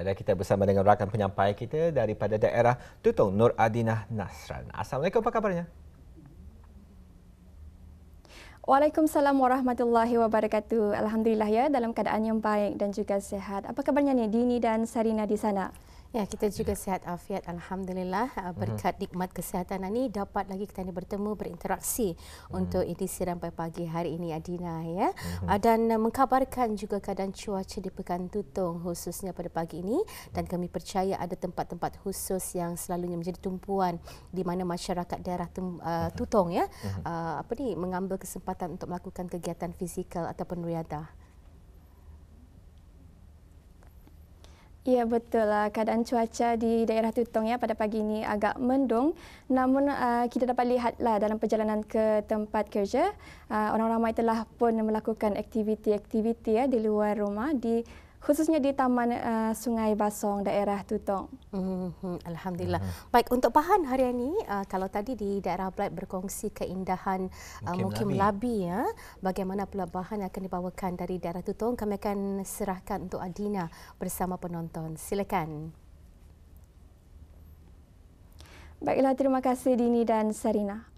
Dan kita bersama dengan rakan penyampai kita daripada daerah Tutong, Nur Adinah Nasran. Assalamualaikum, apa kabarnya? Waalaikumsalam warahmatullahi wabarakatuh. Alhamdulillah ya, dalam keadaan yang baik dan juga sihat. Apa kabarnya ni Dini dan Sarina di sana? Ya, kita juga sihat afiat, alhamdulillah. Berkat nikmat kesihatan ini dapat lagi kita ni bertemu, berinteraksi untuk edisi Rampai Pagi hari ini, Adina, ya. Dan mengkabarkan juga keadaan cuaca di Pekan Tutong khususnya pada pagi ini, dan kami percaya ada tempat-tempat khusus yang selalunya menjadi tumpuan di mana masyarakat daerah Tutong ya mengambil kesempatan untuk melakukan kegiatan fizikal ataupun riadah. Ya, betul lah. Keadaan cuaca di daerah Tutong ya pada pagi ini agak mendung. Namun kita dapat lihatlah dalam perjalanan ke tempat kerja, orang ramai telah pun melakukan aktiviti-aktiviti ya di luar rumah, khususnya di Taman Sungai Basong daerah Tutong. Alhamdulillah. Baik, untuk bahan hari ini, kalau tadi di daerah Belait berkongsi keindahan Mukim Labi ya, bagaimana pula bahan yang akan dibawakan dari daerah Tutong, kami akan serahkan untuk Adina bersama penonton. Silakan. Baiklah, terima kasih Dini dan Sarina.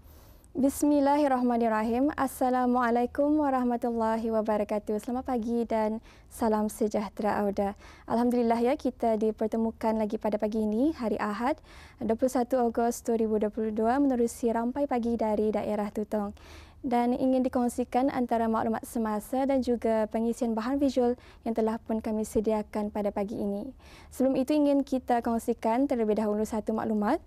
Bismillahirrahmanirrahim. Assalamualaikum warahmatullahi wabarakatuh. Selamat pagi dan salam sejahtera Auda. Alhamdulillah ya, kita dipertemukan lagi pada pagi ini, hari Ahad, 21 Ogos 2022 menerusi Rampai Pagi dari daerah Tutong. Dan ingin dikongsikan antara maklumat semasa dan juga pengisian bahan visual yang telah pun kami sediakan pada pagi ini. Sebelum itu ingin kita kongsikan terlebih dahulu satu maklumat,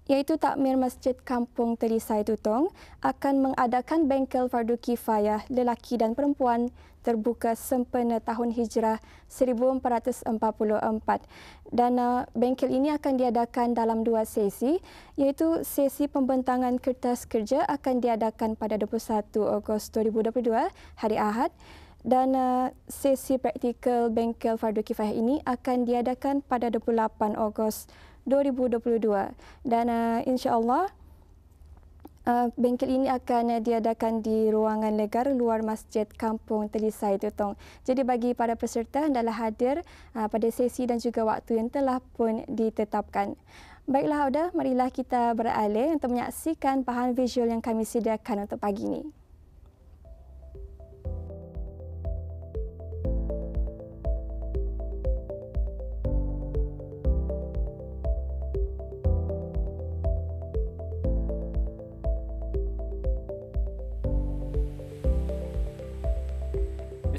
iaitu Takmir Masjid Kampung Telisai Tutong akan mengadakan bengkel fardu kifayah lelaki dan perempuan terbuka sempena tahun Hijrah 1444. Dan bengkel ini akan diadakan dalam dua sesi, iaitu sesi pembentangan kertas kerja akan diadakan pada 21 Ogos 2022 hari Ahad, dan sesi praktikal bengkel fardu kifayah ini akan diadakan pada 28 Ogos 2022, dan insya-Allah bengkel ini akan diadakan di ruangan legar luar Masjid Kampung Telisai Tutong. Jadi bagi para peserta hendaklah hadir pada sesi dan juga waktu yang telah pun ditetapkan. Baiklah Auda, marilah kita beralih untuk menyaksikan bahan visual yang kami sediakan untuk pagi ini.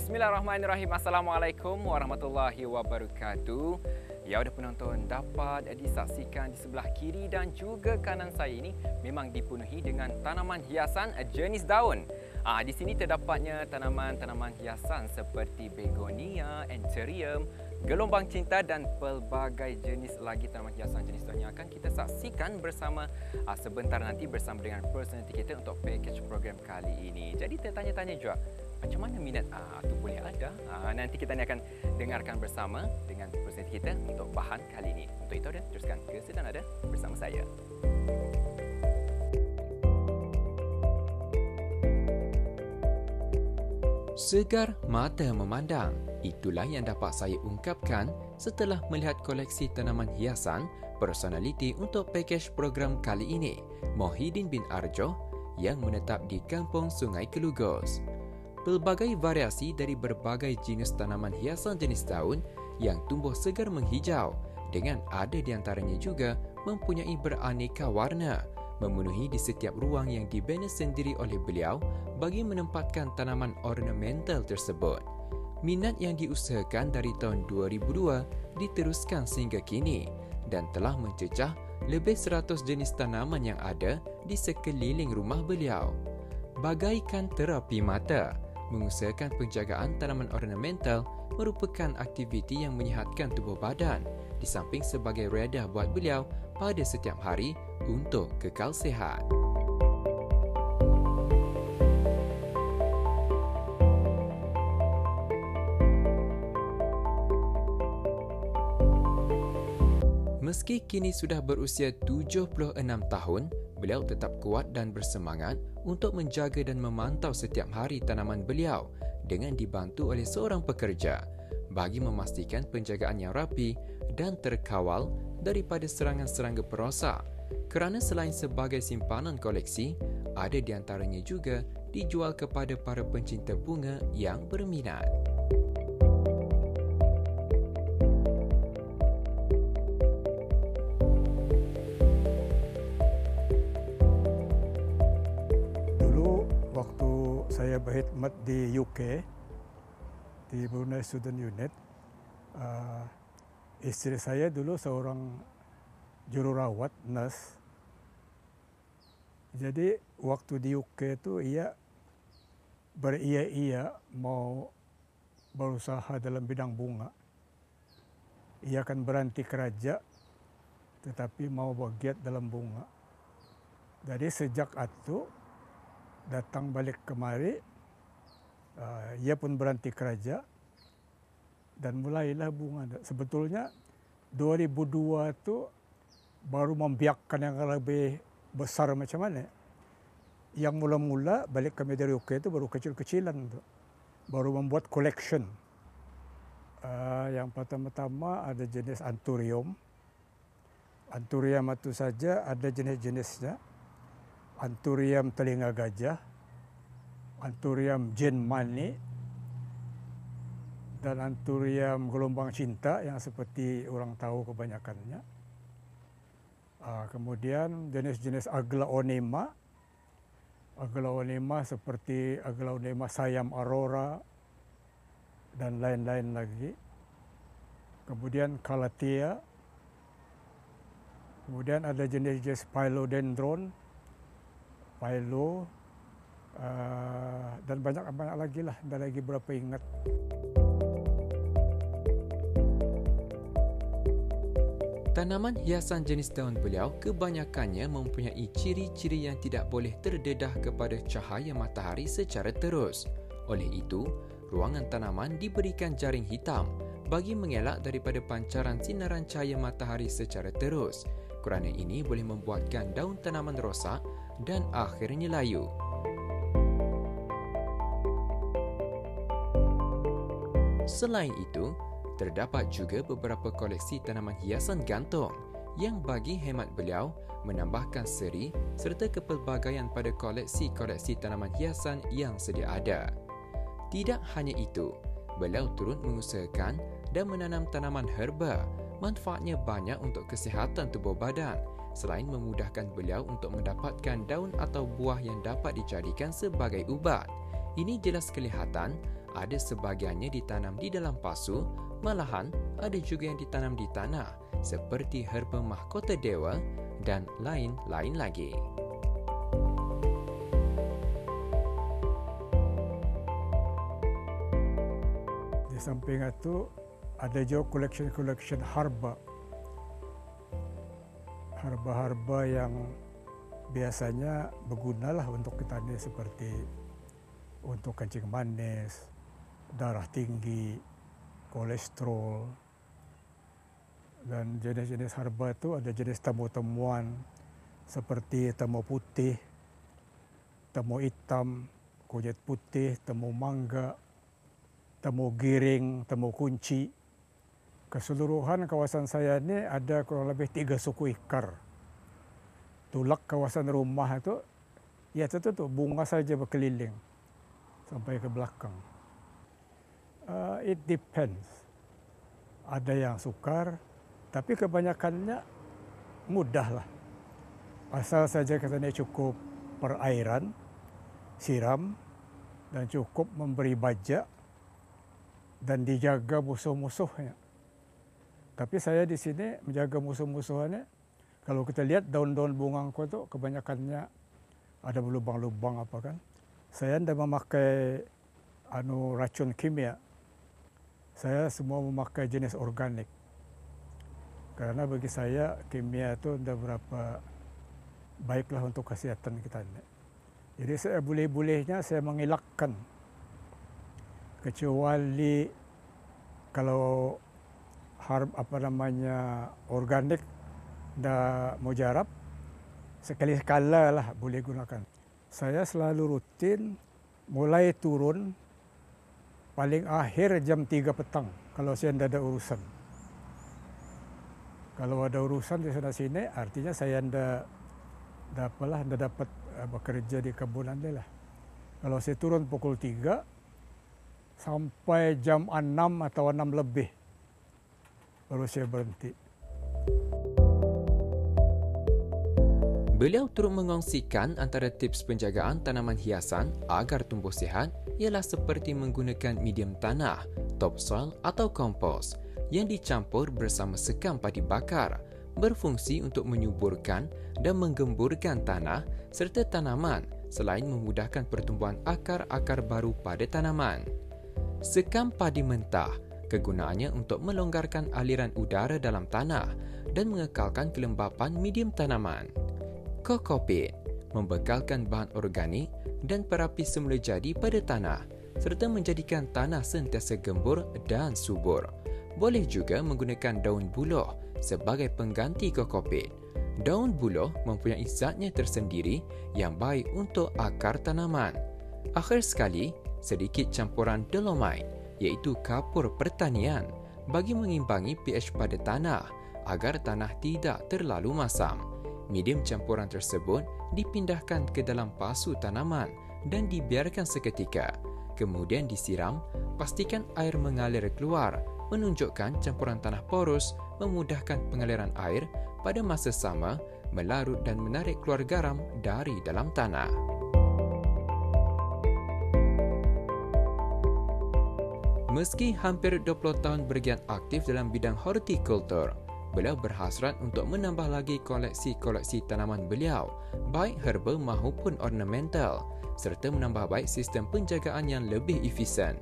Bismillahirrahmanirrahim. Assalamualaikum warahmatullahi wabarakatuh. Ya, sudah penonton dapat disaksikan di sebelah kiri dan juga kanan saya ini memang dipenuhi dengan tanaman hiasan jenis daun. Di sini terdapatnya tanaman-tanaman hiasan seperti begonia, anthurium, gelombang cinta dan pelbagai jenis lagi tanaman hiasan jenis daun yang akan kita saksikan bersama sebentar nanti bersama dengan personality kita untuk package program kali ini. Jadi tertanya-tanya juga, macam mana minat tu boleh ada? Nanti kita akan dengarkan bersama dengan personality kita untuk bahan kali ini. Untuk itu ada teruskan ke Sedang Ada bersama saya. Segar mata memandang, itulah yang dapat saya ungkapkan setelah melihat koleksi tanaman hiasan personality untuk pakej program kali ini, Mohidin bin Arjo yang menetap di Kampung Sungai Kelugos. Pelbagai variasi dari berbagai jenis tanaman hiasan jenis daun yang tumbuh segar menghijau, dengan ada di antaranya juga mempunyai beraneka warna, memenuhi di setiap ruang yang dibina sendiri oleh beliau bagi menempatkan tanaman ornamental tersebut. Minat yang diusahakan dari tahun 2002 diteruskan sehingga kini dan telah mencecah lebih 100 jenis tanaman yang ada di sekeliling rumah beliau. Bagaikan terapi mata, mengusahakan penjagaan tanaman ornamental merupakan aktiviti yang menyihatkan tubuh badan, di samping sebagai redah buat beliau pada setiap hari untuk kekal sihat. Meski kini sudah berusia 76 tahun, beliau tetap kuat dan bersemangat untuk menjaga dan memantau setiap hari tanaman beliau dengan dibantu oleh seorang pekerja. bagi memastikan penjagaan yang rapi dan terkawal daripada serangan serangga perosak. Kerana selain sebagai simpanan koleksi, ada di antaranya juga dijual kepada para pencinta bunga yang berminat. Dulu waktu saya berkhidmat di UK, di Brunei Student Unit, isteri saya dulu seorang jururawat, nurse. Jadi waktu di UK itu ia beria-ia mau berusaha dalam bidang bunga. Ia akan berhenti kerja tetapi mau bergiat dalam bunga. Jadi sejak itu datang balik kemari, ia pun berhenti kerja dan mulailah bunga. Sebetulnya 2002 itu baru membiakkan yang lebih besar macam mana. Yang mula-mula balik kami dari UK itu baru kecil-kecilan tu. Baru membuat collection. Yang pertama-tama ada jenis anthurium. Anthurium itu saja ada jenis-jenisnya. Anthurium telinga gajah, anthurium jin mani, dan anthurium gelombang cinta yang seperti orang tahu kebanyakannya. Kemudian jenis-jenis aglaonema. Aglaonema seperti aglaonema sayam aurora dan lain-lain lagi. Kemudian calathea. Kemudian ada jenis-jenis philodendron, philo, dan banyak lagi lah. Ada lagi berapa ingat. Tanaman hiasan jenis daun beliau kebanyakannya mempunyai ciri-ciri yang tidak boleh terdedah kepada cahaya matahari secara terus. Oleh itu, ruangan tanaman diberikan jaring hitam bagi mengelak daripada pancaran sinaran cahaya matahari secara terus. Kerana ini boleh membuatkan daun tanaman rosak dan akhirnya layu. Selain itu, terdapat juga beberapa koleksi tanaman hiasan gantung yang bagi hemat beliau menambahkan seri serta kepelbagaian pada koleksi-koleksi tanaman hiasan yang sedia ada. Tidak hanya itu, beliau turut mengusahakan dan menanam tanaman herba. Manfaatnya banyak untuk kesihatan tubuh badan selain memudahkan beliau untuk mendapatkan daun atau buah yang dapat dijadikan sebagai ubat. Ini jelas kelihatan ada sebahagiannya ditanam di dalam pasu, malahan ada juga yang ditanam di tanah seperti herba mahkota dewa dan lain-lain lagi. Di samping itu ada juga collection herba. Herba-herba yang biasanya bergunalah untuk kita ni seperti untuk kencing manis, darah tinggi, kolesterol, dan jenis-jenis herba itu ada jenis temu-temuan seperti temu putih, temu hitam, kunyit putih, temu mangga, temu giring, temu kunci. Keseluruhan kawasan saya ini ada kurang lebih 3 suku ikar. Tulak kawasan rumah itu, ya itu tuh bunga saja berkeliling sampai ke belakang. It depends. Ada yang sukar, tapi kebanyakannya mudah lah. Asal saja katanya cukup perairan, siram, dan cukup memberi baja, dan dijaga musuh-musuhnya. Tapi saya di sini menjaga musuh-musuhnya. Kalau kita lihat daun-daun bungangku itu kebanyakannya ada lubang-lubang apa kan. Saya tidak memakai racun kimia. Saya semua memakai jenis organik. Karena bagi saya kimia itu tidak berapa baiklah untuk kesehatan kita. Jadi saya boleh-bolehnya saya mengelakkan. Kecuali kalau organik dah mujarab, sekali-sekala lah boleh gunakan. Saya selalu rutin mulai turun paling akhir jam 3 petang kalau saya tidak ada urusan. Kalau ada urusan di sana sini, artinya saya tidak dapat bekerja di kebun Anda lah. Kalau saya turun pukul 3 sampai jam 6 atau 6 lebih, baru saya berhenti. Beliau turut mengongsikan antara tips penjagaan tanaman hiasan agar tumbuh sihat ialah seperti menggunakan medium tanah, topsoil atau kompos yang dicampur bersama sekam padi bakar, berfungsi untuk menyuburkan dan menggemburkan tanah serta tanaman selain memudahkan pertumbuhan akar-akar baru pada tanaman. Sekam padi mentah kegunaannya untuk melonggarkan aliran udara dalam tanah dan mengekalkan kelembapan medium tanaman. Kokopit membekalkan bahan organik dan perapi semula jadi pada tanah serta menjadikan tanah sentiasa gembur dan subur. Boleh juga menggunakan daun buluh sebagai pengganti kokopit. Daun buluh mempunyai zatnya tersendiri yang baik untuk akar tanaman. Akhir sekali, sedikit campuran dolomite iaitu kapur pertanian bagi mengimbangi pH pada tanah agar tanah tidak terlalu masam. Medium campuran tersebut dipindahkan ke dalam pasu tanaman dan dibiarkan seketika. Kemudian disiram, pastikan air mengalir keluar, menunjukkan campuran tanah porus memudahkan pengaliran air pada masa sama melarut dan menarik keluar garam dari dalam tanah. Meski hampir 20 tahun bergiat aktif dalam bidang hortikultur, beliau berhasrat untuk menambah lagi koleksi-koleksi tanaman beliau, baik herba maupun ornamental, serta menambah baik sistem penjagaan yang lebih efisien.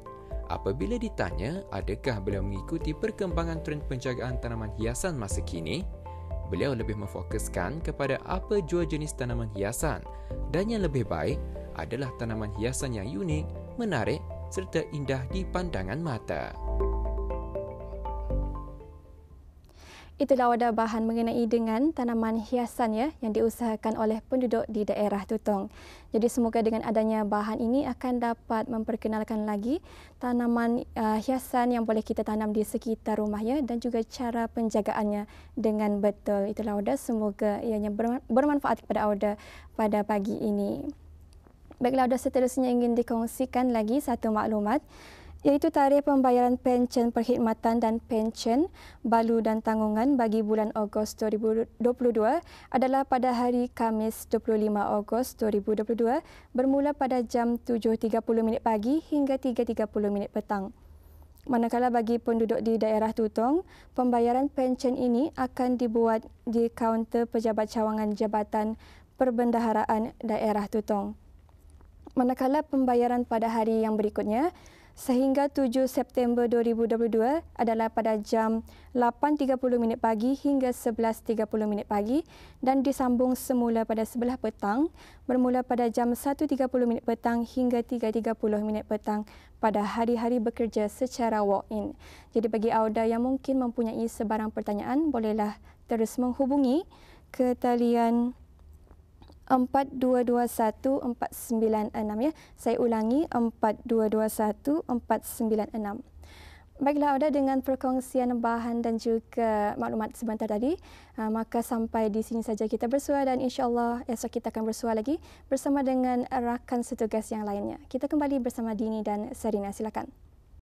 Apabila ditanya adakah beliau mengikuti perkembangan trend penjagaan tanaman hiasan masa kini, beliau lebih memfokuskan kepada apa jua jenis tanaman hiasan dan yang lebih baik adalah tanaman hiasan yang unik, menarik serta indah di pandangan mata. Itulah wadah bahan mengenai dengan tanaman hiasan ya yang diusahakan oleh penduduk di daerah Tutong. Jadi semoga dengan adanya bahan ini akan dapat memperkenalkan lagi tanaman hiasan yang boleh kita tanam di sekitar rumah ya dan juga cara penjagaannya dengan betul. Itulah wadah, semoga ianya bermanfaat kepada Auda pada pagi ini. Baiklah, Auda, seterusnya ingin dikongsikan lagi satu maklumat, iaitu tarikh pembayaran pencen perkhidmatan dan pencen balu dan tanggungan bagi bulan Ogos 2022 adalah pada hari Khamis 25 Ogos 2022 bermula pada jam 7.30 pagi hingga 3.30 petang. Manakala bagi penduduk di daerah Tutong, pembayaran pencen ini akan dibuat di kaunter pejabat cawangan Jabatan Perbendaharaan Daerah Tutong. Manakala pembayaran pada hari yang berikutnya sehingga 7 September 2022 adalah pada jam 8.30 pagi hingga 11.30 pagi dan disambung semula pada sebelah petang bermula pada jam 1.30 petang hingga 3.30 petang pada hari-hari bekerja secara walk-in. Jadi bagi Auda yang mungkin mempunyai sebarang pertanyaan, bolehlah terus menghubungi ke talian 4221-496 ya. Saya ulangi 4221-496. Baiklah Auda, dengan perkongsian bahan dan juga maklumat sebentar tadi, maka sampai di sini saja kita bersua dan insya-Allah esok kita akan bersua lagi bersama dengan rakan setugas yang lainnya. Kita kembali bersama Dini dan Sarina, silakan.